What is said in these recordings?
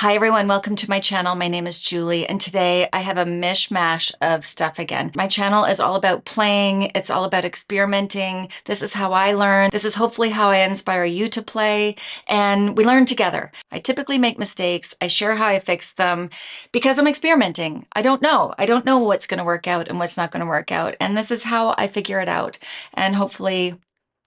Hi everyone, welcome to my channel. My name is Julie and today I have a mishmash of stuff again. My channel is all about playing, it's all about experimenting. This is how I learn. This is hopefully how I inspire you to play and we learn together. I typically make mistakes. I share how I fix them because I'm experimenting. I don't know. I don't know what's going to work out and what's not going to work out. And this is how I figure it out. And hopefully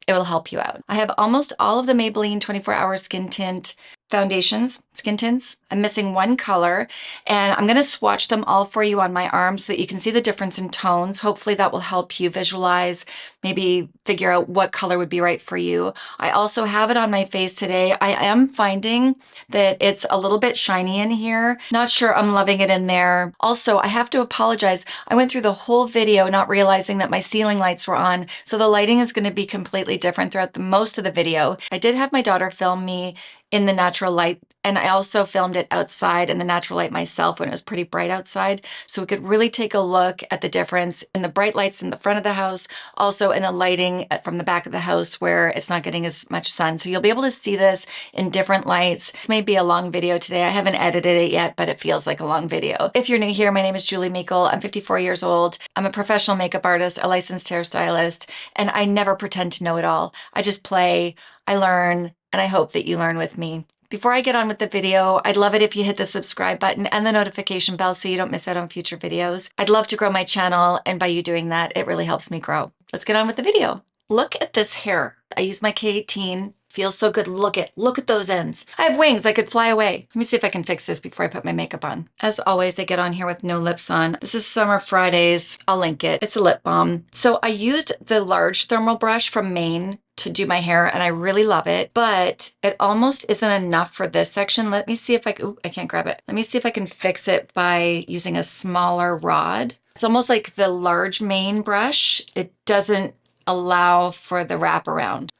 it will help you out. I have almost all of the Maybelline 24-hour Skin Tint foundations, skin tints. I'm missing one color and I'm gonna swatch them all for you on my arm so that you can see the difference in tones. Hopefully that will help you visualize, maybe figure out what color would be right for you. I also have it on my face today. I am finding that it's a little bit shiny in here. Not sure I'm loving it in there. Also, I have to apologize. I went through the whole video not realizing that my ceiling lights were on, so the lighting is gonna be completely different throughout most of the video. I did have my daughter film me in the natural light, and I also filmed it outside in the natural light myself when it was pretty bright outside, so we could really take a look at the difference in the bright lights in the front of the house, also in the lighting from the back of the house where it's not getting as much sun. So you'll be able to see this in different lights. This may be a long video today. I haven't edited it yet, but it feels like a long video. If you're new here, my name is Julie Meikle. I'm 54 years old. I'm a professional makeup artist, a licensed hairstylist, and I never pretend to know it all. I just play, I learn, and I hope that you learn with me. Before I get on with the video, I'd love it if you hit the subscribe button and the notification bell so you don't miss out on future videos. I'd love to grow my channel, and by you doing that, it really helps me grow. Let's get on with the video. Look at this hair. I use my K18. Feels so good. Look at those ends. I have wings. I could fly away. Let me see if I can fix this before I put my makeup on. As always, I get on here with no lips on. This is Summer Fridays. I'll link it. It's a lip balm. So I used the large thermal brush from Maine to do my hair and I really love it, but it almost isn't enough for this section. Let me see if I can't grab it. Let me see if I can fix it by using a smaller rod. It's almost like the large Maine brush. It doesn't allow for the wraparound.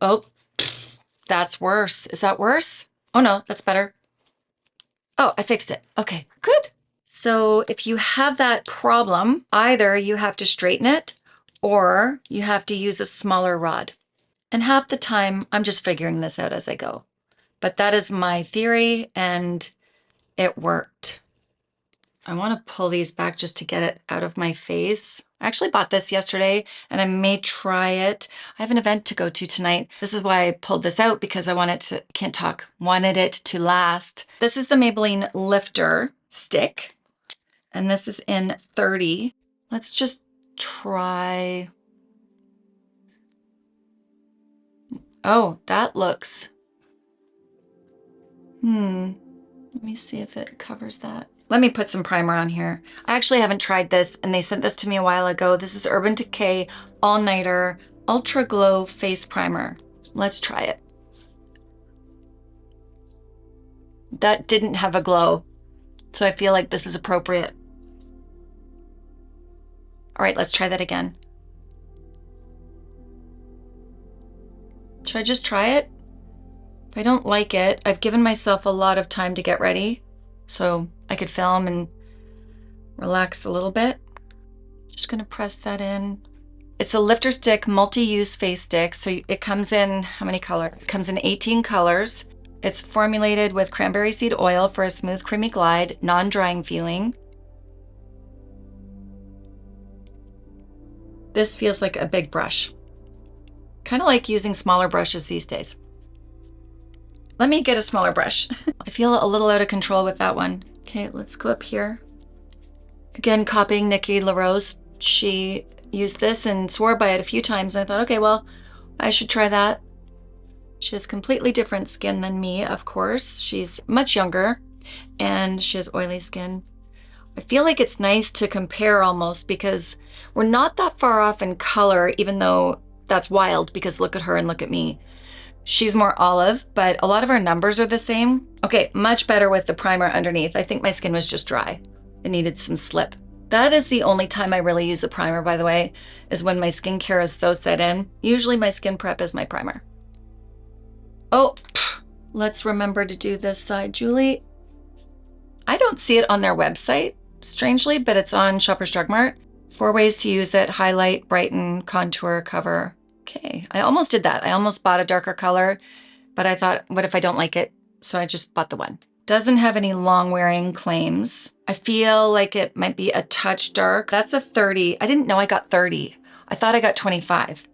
Oh, that's worse. Is that worse? Oh no, that's better. Oh, I fixed it. Okay, good. So if you have that problem, either you have to straighten it or you have to use a smaller rod. And half the time, I'm just figuring this out as I go. But that is my theory and it worked. I want to pull these back just to get it out of my face. I actually bought this yesterday and I may try it. I have an event to go to tonight. This is why I pulled this out, because I wanted it to last. This is the Maybelline Lifterstix and this is in 30. Let's just try. Oh, that looks, let me see if it covers that. Let me put some primer on here. I actually haven't tried this and they sent this to me a while ago. This is Urban Decay All Nighter Ultra Glow Face Primer. Let's try it. That didn't have a glow, so I feel like this is appropriate. All right, let's try that again. Should I just try it? If I don't like it, I've given myself a lot of time to get ready, so I could film and relax a little bit. Just gonna press that in. It's a Lifterstix Multi-Use Face Stick, so it comes in, how many colors? It comes in 18 colors. It's formulated with cranberry seed oil for a smooth, creamy glide, non-drying feeling. This feels like a big brush. Kind of like using smaller brushes these days. Let me get a smaller brush. I feel a little out of control with that one. Okay, let's go up here. Again, copying Nikki La Rose. She used this and swore by it a few times. And I thought, okay, well, I should try that. She has completely different skin than me, of course. She's much younger and she has oily skin. I feel like it's nice to compare almost because we're not that far off in color, even though that's wild because look at her and look at me. She's more olive, but a lot of our numbers are the same. Okay, much better with the primer underneath. I think my skin was just dry. It needed some slip. That is the only time I really use a primer, by the way, is when my skincare is so set in. Usually my skin prep is my primer. Oh, let's remember to do this side, Julie. I don't see it on their website, strangely, but it's on Shoppers Drug Mart. 4 ways to use it: highlight, brighten, contour, cover. Okay, I almost did that. I almost bought a darker color, but I thought, what if I don't like it? so I just bought the one. Doesn't have any long wearing claims. I feel like it might be a touch dark. That's a 30. I didn't know I got 30. I thought I got 25.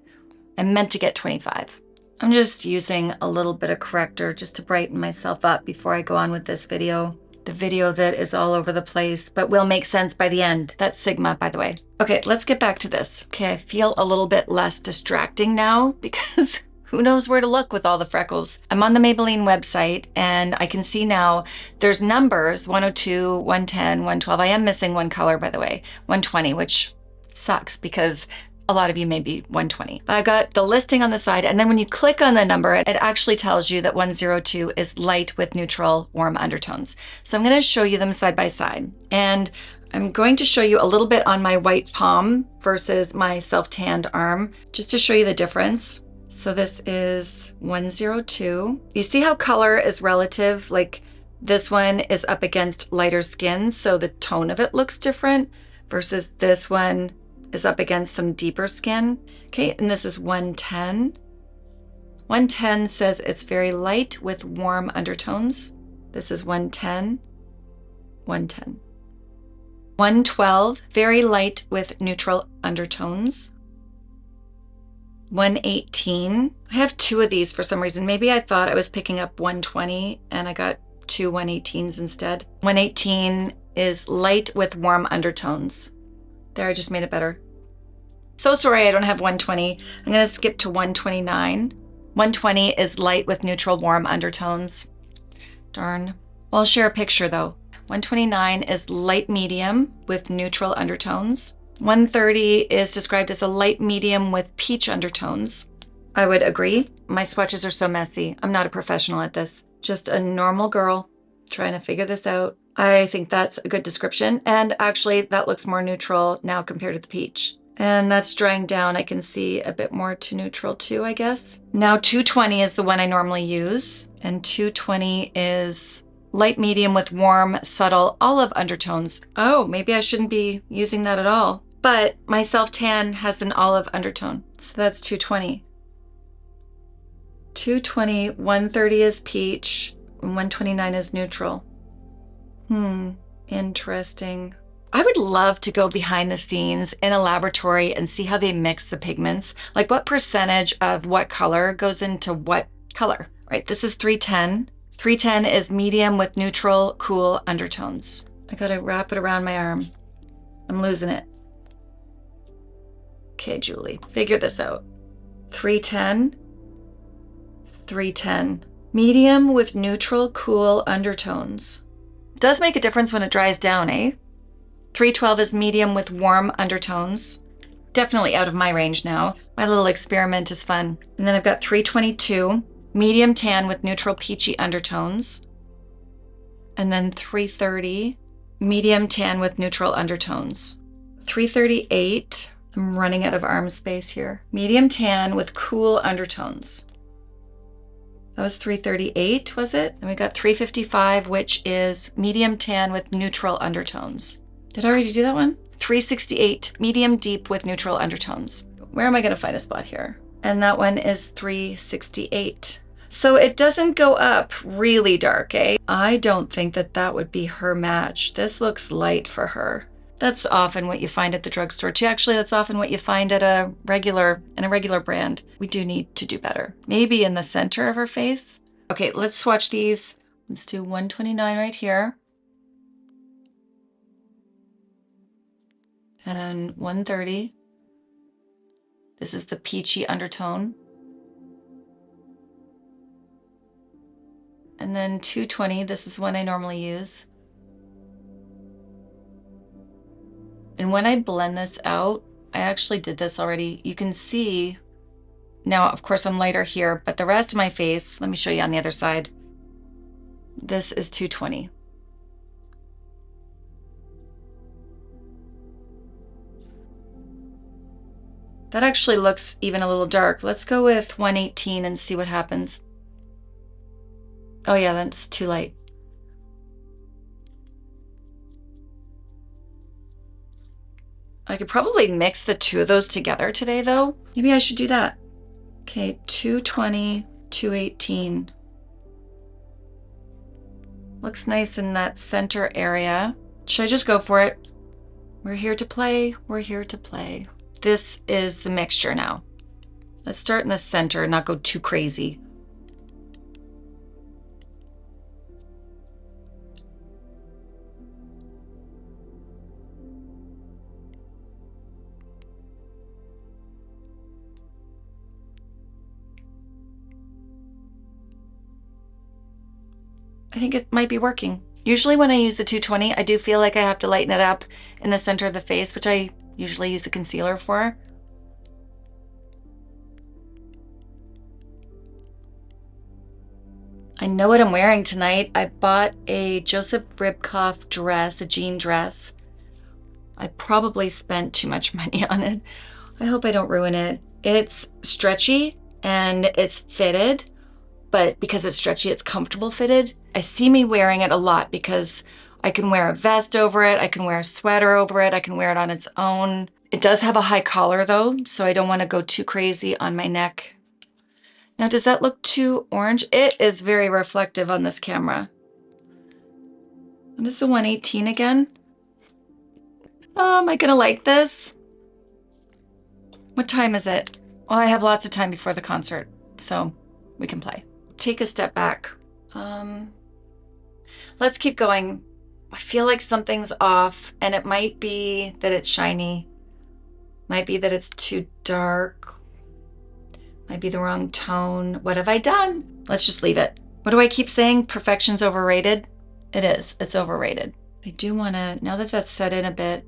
I meant to get 25. I'm just using a little bit of corrector just to brighten myself up before I go on with this video. The video that is all over the place, but will make sense by the end. That's Sigma, by the way. Okay, let's get back to this. Okay, I feel a little bit less distracting now because who knows where to look with all the freckles. I'm on the Maybelline website and I can see now there's numbers, 102, 110, 112. I am missing one color, by the way, 120, which sucks because a lot of you may be 120. But I got the listing on the side, and then when you click on the number, it actually tells you that 102 is light with neutral warm undertones. So I'm gonna show you them side by side. And I'm going to show you a little bit on my white palm versus my self-tanned arm, just to show you the difference. So this is 102. You see how color is relative? Like this one is up against lighter skin, so the tone of it looks different, versus this one is up against some deeper skin. Okay, and this is 110. 110 says it's very light with warm undertones. This is 110, 110. 112, very light with neutral undertones. 118, I have two of these for some reason. Maybe I thought I was picking up 120 and I got two 118s instead. 118 is light with warm undertones. There, I just made it better. So sorry I don't have 120. I'm gonna skip to 129. 120 is light with neutral warm undertones. Darn. Well, I'll share a picture though. 129 is light medium with neutral undertones. 130 is described as a light medium with peach undertones. I would agree. My swatches are so messy. I'm not a professional at this. Just a normal girl trying to figure this out. I think that's a good description. And actually that looks more neutral now compared to the peach. And that's drying down. I can see a bit more to neutral too, I guess. Now 220 is the one I normally use. And 220 is light medium with warm, subtle olive undertones. Oh, maybe I shouldn't be using that at all. But my self-tan has an olive undertone. So that's 220. 220, 130 is peach, and 129 is neutral. Interesting. I would love to go behind the scenes in a laboratory and see how they mix the pigments. Like what percentage of what color goes into what color, right? This is 310. 310 is medium with neutral, cool undertones. I gotta wrap it around my arm. I'm losing it. Okay, Julie, figure this out. 310, 310. Medium with neutral, cool undertones. Does make a difference when it dries down, eh? 312 is medium with warm undertones. Definitely out of my range now. My little experiment is fun. And then I've got 322, medium tan with neutral peachy undertones. And then 330, medium tan with neutral undertones. 338, I'm running out of arm space here. Medium tan with cool undertones. That was 338, was it? And we got 355, which is medium tan with neutral undertones. Did I already do that one? 368, medium deep with neutral undertones. Where am I gonna find a spot here? And that one is 368. So it doesn't go up really dark, eh? I don't think that that would be her match. This looks light for her. That's often what you find at the drugstore too. Actually, that's often what you find at a regular brand. We do need to do better. Maybe in the center of her face. Okay, let's swatch these. Let's do 129 right here. And 130. This is the peachy undertone. And then 220, this is one I normally use. And when I blend this out, I actually did this already. You can see, now of course I'm lighter here, but the rest of my face, let me show you on the other side. This is 220. That actually looks even a little dark. Let's go with 118 and see what happens. Oh yeah, that's too light. I could probably mix the two of those together today though. Maybe I should do that. Okay, 220, 218. Looks nice in that center area. Should I just go for it? We're here to play. We're here to play. This is the mixture now. Let's start in the center and not go too crazy. I think it might be working. Usually when I use the 220, I do feel like I have to lighten it up in the center of the face, which I usually use a concealer for. I know what I'm wearing tonight. I bought a Joseph Ribkoff dress, a jean dress. I probably spent too much money on it. I hope I don't ruin it. It's stretchy and it's fitted, but because it's stretchy, it's comfortable fitted. I see me wearing it a lot because I can wear a vest over it, I can wear a sweater over it, I can wear it on its own. It does have a high collar though, so I don't want to go too crazy on my neck. Now, does that look too orange? It is very reflective on this camera. What is the 118 again? Oh, am I gonna like this? What time is it? Well, I have lots of time before the concert, so we can play. Take a step back. Let's keep going. I feel like something's off, and it might be that it's shiny. Might be that it's too dark. Might be the wrong tone. What have I done? Let's just leave it. What do I keep saying? Perfection's overrated? It is. It's overrated. I do want to, now that that's set in a bit,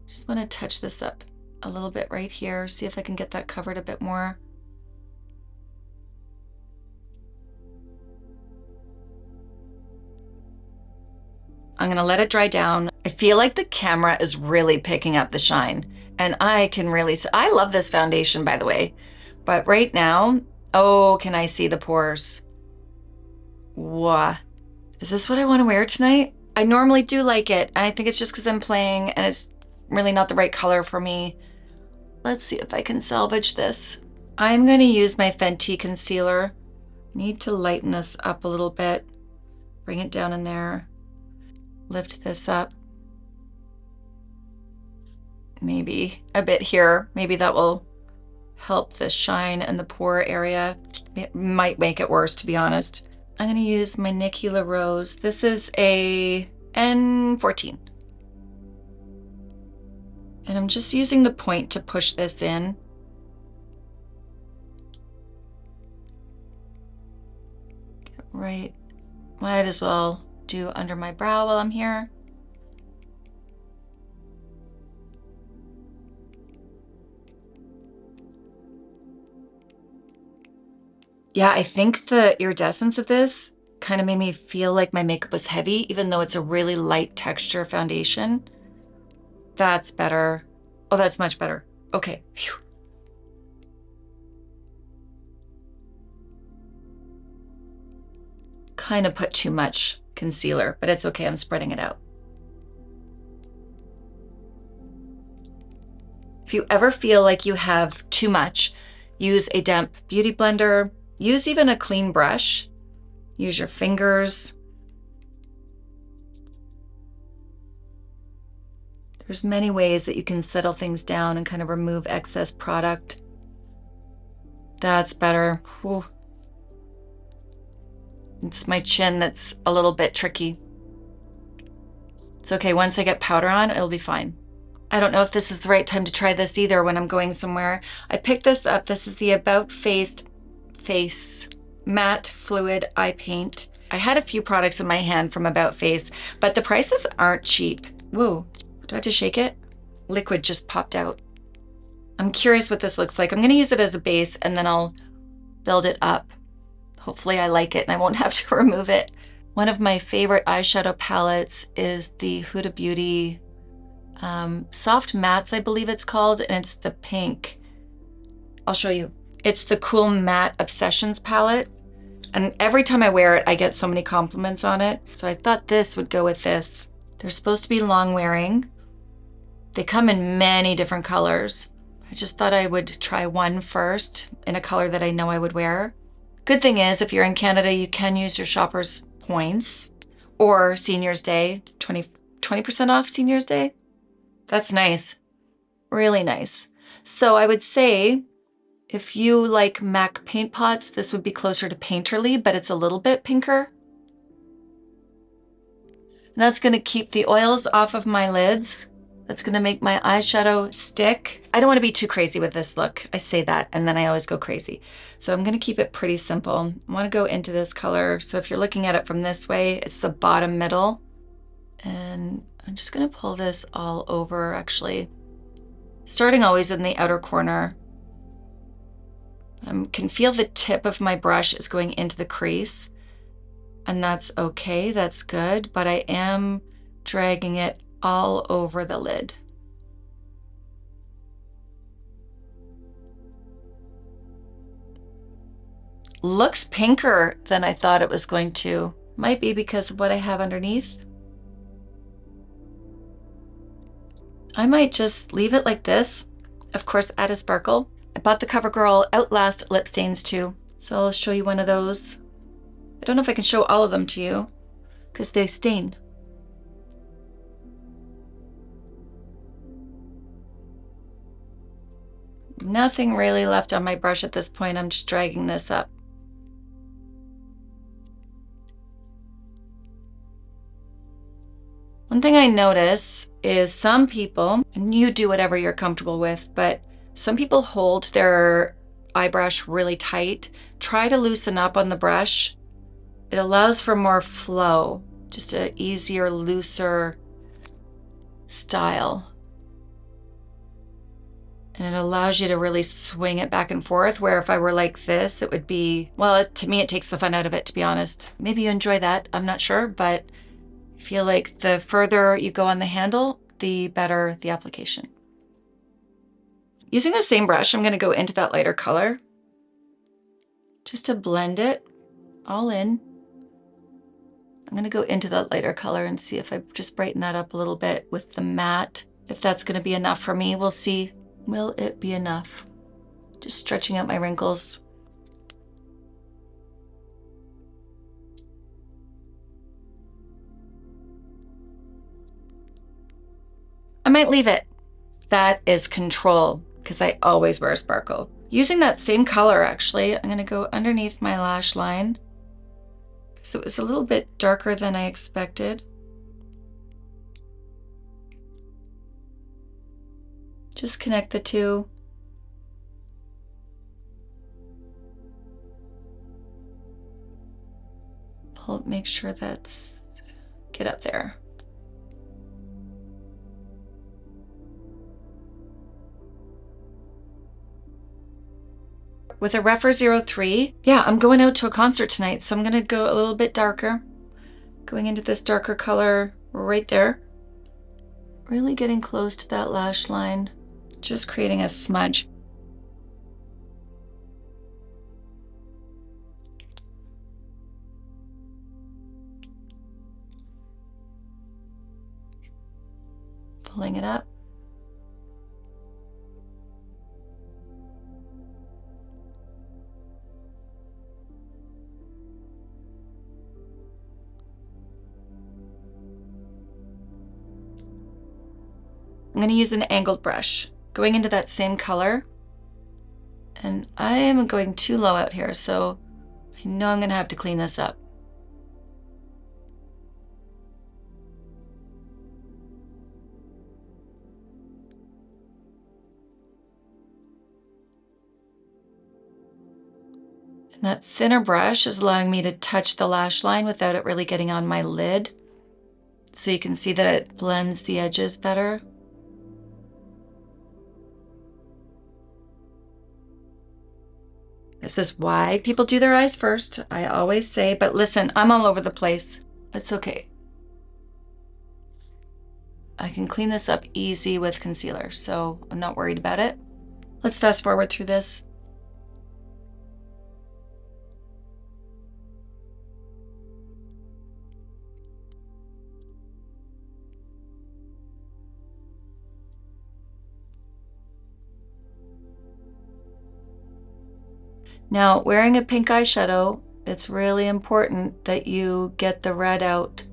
just want to touch this up a little bit right here. See if I can get that covered a bit more. I'm gonna let it dry down. I feel like the camera is really picking up the shine, and I can really see. I love this foundation, by the way, but right now, oh, can I see the pores? What? Is this what I want to wear tonight? I normally do like it, and I think it's just because I'm playing and it's really not the right color for me. Let's see if I can salvage this. I'm gonna use my Fenty concealer. I need to lighten this up a little bit. Bring it down in there. Lift this up. Maybe a bit here. Maybe that will help the shine and the pore area. It might make it worse, to be honest. I'm gonna use my Nikki La Rose. This is a N14. And I'm just using the point to push this in. Get right, might as well do under my brow while I'm here. Yeah, I think the iridescence of this kind of made me feel like my makeup was heavy, even though it's a really light texture foundation. That's better. Oh, that's much better. Okay. Phew. Kind of put too much concealer, but it's okay. I'm spreading it out. If you ever feel like you have too much, use a damp beauty blender. Use even a clean brush. Use your fingers. There's many ways that you can settle things down and kind of remove excess product. That's better. Whew. It's my chin that's a little bit tricky. It's okay, once I get powder on, it'll be fine. I don't know if this is the right time to try this either when I'm going somewhere. I picked this up. This is the About Face Matte Fluid Eye Paint. I had a few products in my hand from About Face, but the prices aren't cheap. Whoa, do I have to shake it? Liquid just popped out. I'm curious what this looks like. I'm gonna use it as a base and then I'll build it up. Hopefully I like it and I won't have to remove it. One of my favorite eyeshadow palettes is the Huda Beauty Soft Mattes, I believe it's called, and it's the pink. I'll show you. It's the Cool Matte Obsessions palette. And every time I wear it, I get so many compliments on it. So I thought this would go with this. They're supposed to be long wearing. They come in many different colors. I just thought I would try one first in a color that I know I would wear. Good thing is, if you're in Canada, you can use your Shoppers points, or Senior's Day, 20% off Senior's Day. That's nice, really nice. So I would say if you like MAC paint pots, this would be closer to Painterly, but it's a little bit pinker. And that's gonna keep the oils off of my lids. That's gonna make my eyeshadow stick. I don't wanna be too crazy with this look. I say that and then I always go crazy. So I'm gonna keep it pretty simple. I wanna go into this color. So if you're looking at it from this way, it's the bottom middle. And I'm just gonna pull this all over actually. Starting always in the outer corner. I can feel the tip of my brush is going into the crease. And that's okay, that's good, but I am dragging it all over the lid. Looks pinker than I thought it was going to. Might be because of what I have underneath. I might just leave it like this. Of course, add a sparkle. I bought the Covergirl Outlast lip stains too, so I'll show you one of those. I don't know if I can show all of them to you because they stain. Nothing really left on my brush at this point. I'm just dragging this up. One thing I notice is some people, and you do whatever you're comfortable with, but some people hold their eye brush really tight. Try to loosen up on the brush. It allows for more flow, just an easier, looser style. And it allows you to really swing it back and forth, where if I were like this, it would be, well, to me, it takes the fun out of it, to be honest. Maybe you enjoy that, I'm not sure, but I feel like the further you go on the handle, the better the application. Using the same brush, I'm gonna go into that lighter color, just to blend it all in. I'm gonna go into that lighter color and see if I just brighten that up a little bit with the matte. If that's gonna be enough for me, we'll see. Will it be enough? Just stretching out my wrinkles. I might leave it. That is control, because I always wear a sparkle. Using that same color, actually, I'm gonna go underneath my lash line. So it was a little bit darker than I expected. Just connect the two. Pull, make sure that's, get up there. With a Rèphr 03, yeah, I'm going out to a concert tonight, so I'm gonna go a little bit darker. Going into this darker color right there. Really getting close to that lash line. Just creating a smudge. Pulling it up. I'm going to use an angled brush, going into that same color. And I am going too low out here, so I know I'm going to have to clean this up. And that thinner brush is allowing me to touch the lash line without it really getting on my lid. So you can see that it blends the edges better. This is why people do their eyes first, I always say, but listen, I'm all over the place. It's okay. I can clean this up easy with concealer, so I'm not worried about it. Let's fast forward through this. Now, wearing a pink eyeshadow, it's really important that you get the red out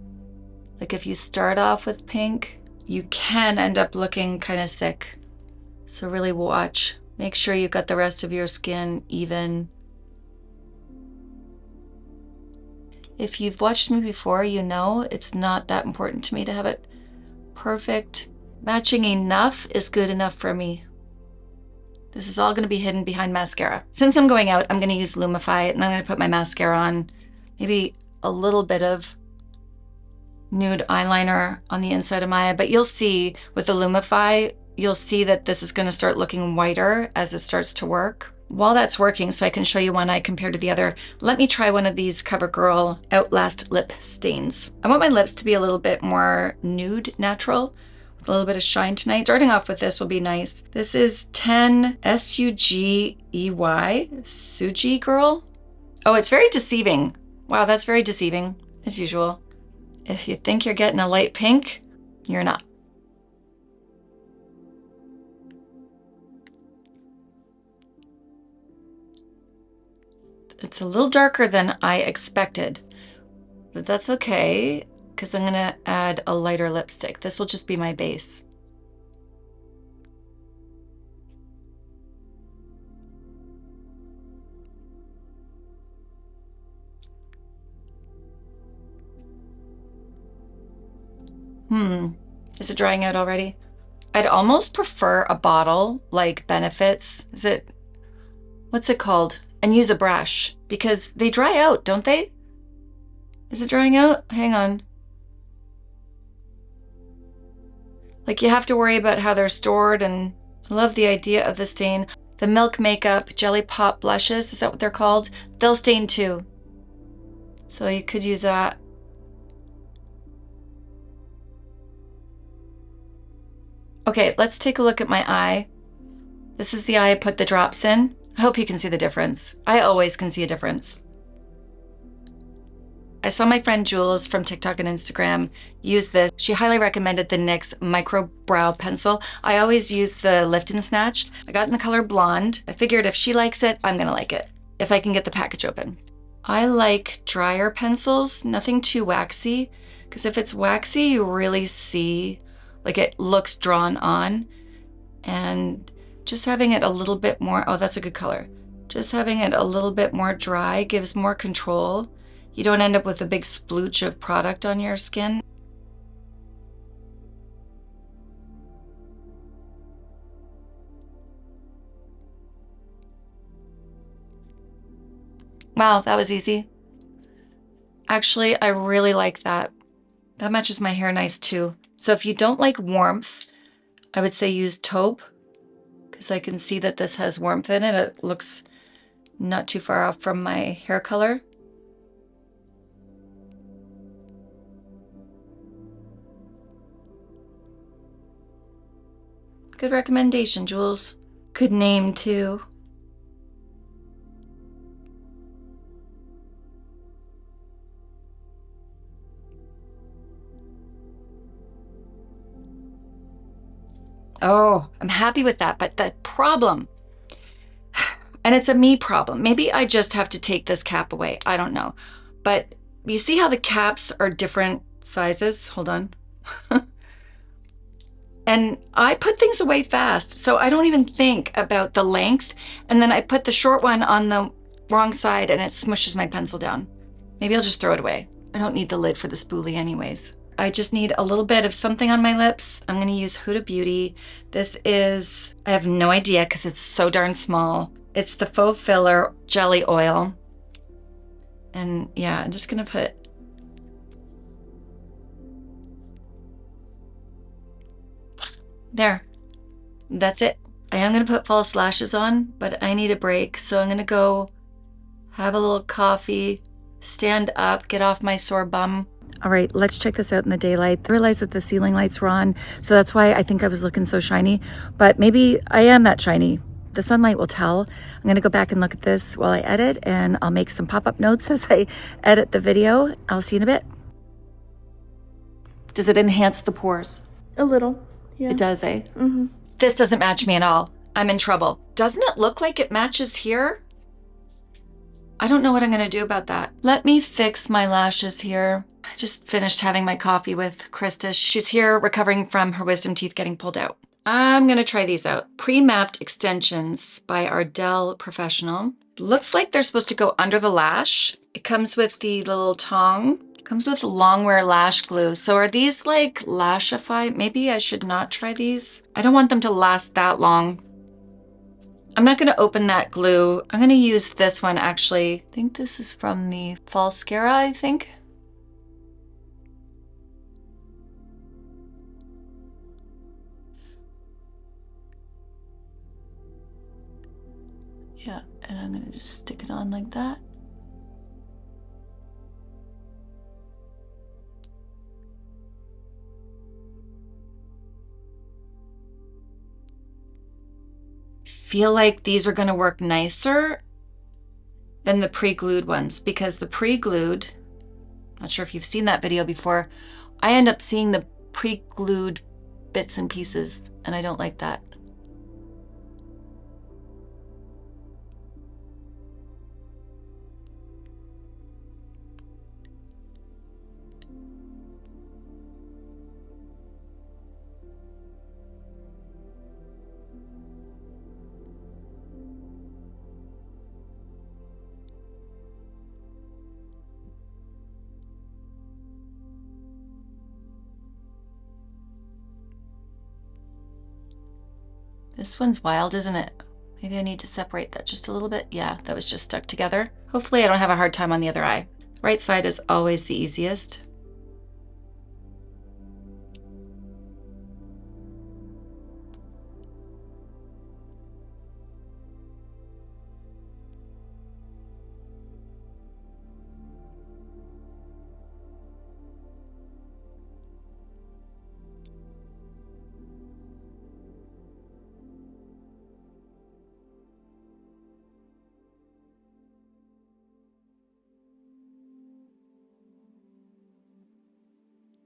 Like if you start off with pink, you can end up looking kind of sick. So really watch. Make sure you've got the rest of your skin even. If you've watched me before, you know it's not that important to me to have it perfect. Matching enough is good enough for me. This is all going to be hidden behind mascara. Since I'm going out, I'm going to use Lumify and I'm going to put my mascara on. Maybe a little bit of nude eyeliner on the inside of my eye, but you'll see with the Lumify, you'll see that this is going to start looking whiter as it starts to work. While that's working, so I can show you one eye compared to the other, let me try one of these Covergirl Outlast lip stains. I want my lips to be a little bit more nude, natural, with a little bit of shine tonight. Starting off with this will be nice. This is 10 S-U-G-E-Y, Suji Girl. Oh, it's very deceiving. Wow, that's very deceiving, as usual. If you think you're getting a light pink, you're not. It's a little darker than I expected, but that's okay because I'm gonna add a lighter lipstick. This will just be my base. Is it drying out already? I'd almost prefer a bottle like Benefits. What's it called? And use a brush because they dry out, don't they? Is it drying out? Hang on. Like you have to worry about how they're stored, and I love the idea of the stain. The Milk Makeup Jelly Pop blushes, is that what they're called? They'll stain too. So you could use that. Okay, let's take a look at my eye. This is the eye I put the drops in. I hope you can see the difference. I always can see a difference. I saw my friend Jules from TikTok and Instagram use this. She highly recommended the NYX Micro Brow Pencil. I always use the Lift and Snatch. I got in the color Blonde. I figured if she likes it, I'm gonna like it, if I can get the package open. I like drier pencils, nothing too waxy, because if it's waxy, you really see, like it looks drawn on, and just having it a little bit more, oh, that's a good color. Just having it a little bit more dry gives more control. You don't end up with a big splooge of product on your skin. Wow, that was easy. Actually, I really like that. That matches my hair nice too. So if you don't like warmth, I would say use taupe, because I can see that this has warmth in it. It looks not too far off from my hair color. Good recommendation, Jules. Good name too. Oh, I'm happy with that, but the problem, and it's a me problem, maybe I just have to take this cap away, I don't know. But you see how the caps are different sizes? Hold on. And I put things away fast, so I don't even think about the length. And then I put the short one on the wrong side and it smushes my pencil down. Maybe I'll just throw it away. I don't need the lid for the spoolie anyways. I just need a little bit of something on my lips. I'm gonna use Huda Beauty. This is, I have no idea because it's so darn small. It's the Faux Filler Jelly Oil. And yeah, I'm just gonna put, there, that's it. I am gonna put false lashes on, but I need a break. So I'm gonna go have a little coffee, stand up, get off my sore bum. All right, let's check this out in the daylight. I realized that the ceiling lights were on, so that's why I think I was looking so shiny, but maybe I am that shiny. The sunlight will tell. I'm gonna go back and look at this while I edit, and I'll make some pop-up notes as I edit the video. I'll see you in a bit. Does it enhance the pores? A little, yeah. It does, eh? Mm-hmm. This doesn't match me at all. I'm in trouble. Doesn't it look like it matches here? I don't know what I'm gonna do about that. Let me fix my lashes here. I just finished having my coffee with Krista. She's here recovering from her wisdom teeth getting pulled out. I'm gonna try these out. Premapped Extensions by Ardell Professional. Looks like they're supposed to go under the lash. It comes with the little tong. It comes with longwear lash glue. So are these like Lashify? Maybe I should not try these. I don't want them to last that long. I'm not gonna open that glue. I'm gonna use this one actually. I think this is from the Falscara, I think. Yeah, and I'm gonna just stick it on like that. Feel like these are gonna work nicer than the pre-glued ones, because the pre-glued, not sure if you've seen that video before, I end up seeing the pre-glued bits and pieces, and I don't like that. This one's wild, isn't it? Maybe I need to separate that just a little bit. Yeah, that was just stuck together. Hopefully I don't have a hard time on the other eye. Right side is always the easiest.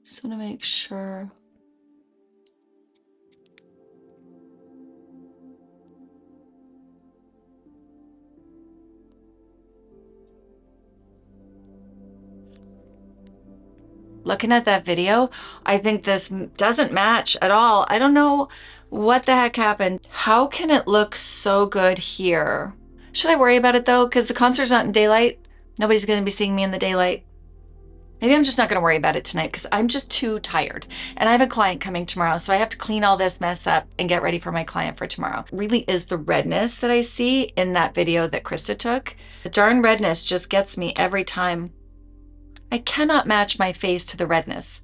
Just want to make sure. Looking at that video, I think this doesn't match at all. I don't know what the heck happened. How can it look so good here? Should I worry about it though? Because the concert's not in daylight. Nobody's going to be seeing me in the daylight. Maybe I'm just not going to worry about it tonight because I'm just too tired. And I have a client coming tomorrow, so I have to clean all this mess up and get ready for my client for tomorrow. It really is the redness that I see in that video that Krista took. The darn redness just gets me every time. I cannot match my face to the redness.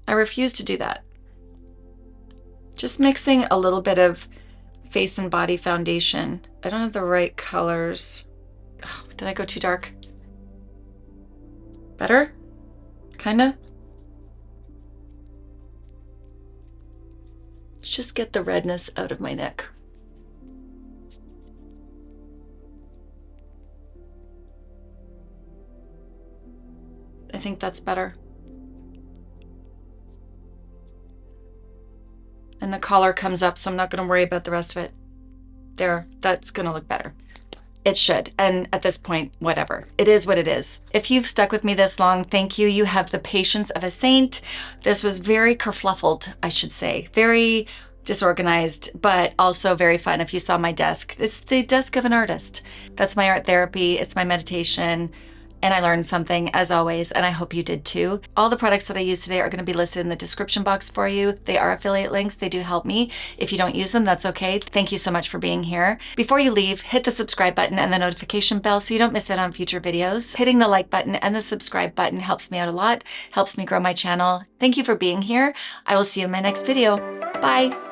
I refuse to do that. Just mixing a little bit of face and body foundation. I don't have the right colors. Oh, did I go too dark? Better? Kinda? Let's just get the redness out of my neck. I think that's better. And the collar comes up, so I'm not gonna worry about the rest of it. There, that's gonna look better. It should, and at this point, whatever. It is what it is. If you've stuck with me this long, thank you. You have the patience of a saint. This was very kerfluffled, I should say. Very disorganized, but also very fun. If you saw my desk, it's the desk of an artist. That's my art therapy, it's my meditation, and I learned something as always, and I hope you did too. All the products that I use today are gonna be listed in the description box for you. They are affiliate links, they do help me. If you don't use them, that's okay. Thank you so much for being here. Before you leave, hit the subscribe button and the notification bell so you don't miss out on future videos. Hitting the like button and the subscribe button helps me out a lot, helps me grow my channel. Thank you for being here. I will see you in my next video. Bye.